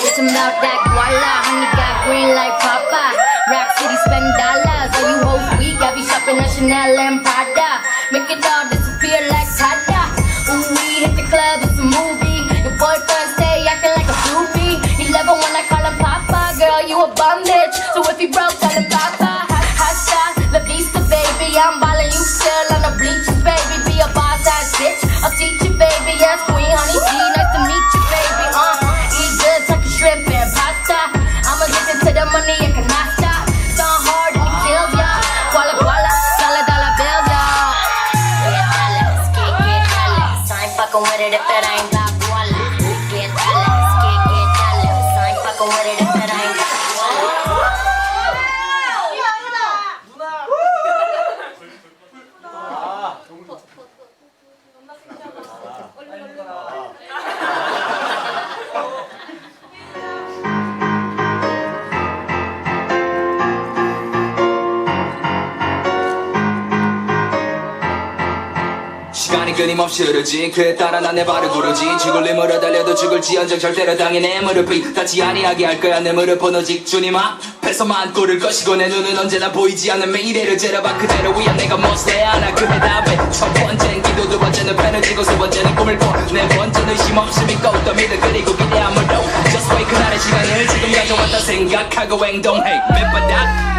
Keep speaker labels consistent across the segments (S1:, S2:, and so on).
S1: It's about that guala, honey got green like Papa. Rack City spend dollars, all you hoes weak, I be shopping on Chanel and Prada. Make it all disappear like Tada. Ooh, we hit the club, it's a movie. Your boyfriend stay acting like a groupie. He love it when I call him Papa. Girl, you a bum bitch, so if he broke, tell him Papa. Hot shot, La Vista, baby. I'm ballin', you still on the bleachers, baby. Be a boss ass bitch, I'll teach you, baby. Yes, Queen Honey D, nice to meet you, baby. Eat good, tuck your shrimp and pasta. I'm addicted to the money, I cannot stop. So hard and it kills ya. Guala guala, dollar bills, y'all. Get dollars, I ain't fucking with it if it ain't got guala. Get dollars, I ain't fucking with it if it ain't got guala.
S2: 시간이 끊임없이 흐르지 그에 따라 난 내 발을 구르지 죽을 힘으로 달려도 죽을지언정 절대로 당해 내 무릎이 닿지 아니하게 할 거야 내 무릎은 오직 주님 앞에서만 꿇을 것이고 내 눈은 언제나 보이지 않는 미래를 째려봐 그대로 위한 내가 못해야 하나 그 해답에 첫 번째는 기도 두 번째는 펜을 쥐고 세 번째는 꿈을 꿔네 번째는 의심 없이 믿고 또 믿을 그리고 기대함으로 Just wait 그날의 시간을 지금 가져왔다 생각하고 행동해 밑바닥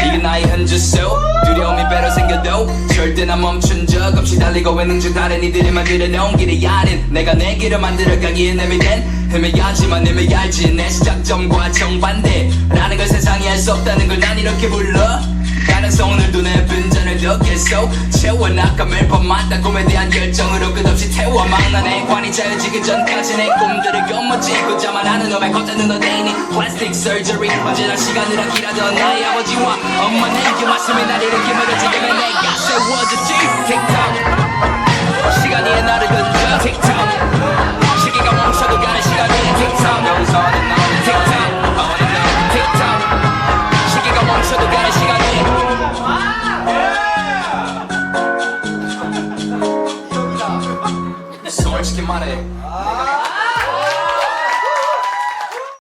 S2: 이게 나의 현주소 두려움이 배로 생겨도 절대 난 멈춘 적 없이 달리고 있는 다른 이들이 만들어놓은 길이 아닌 내가 내 길을 만들어가기에 내미된 헤매야지만 내매 알지 내 시작점과 정반대라는 걸 세상이 알 수 없다는 걸 난 이렇게 불러 가능성 오늘도 내 빈잔을 더 계속 채워 나감을 밤마다 꿈에 대한 결정으로 끝없이 태워 막나내 관이 짜여지기 전까지 내 꿈들을 껴묻지 자만하는 놈의 겉에는 어데이니 플라스틱 서저리 언제나 시간을 아끼라던 나의 아버지와 엄마 내 이게 말씀이 날 일으키며 지금의 내가 세워졌지 틱톡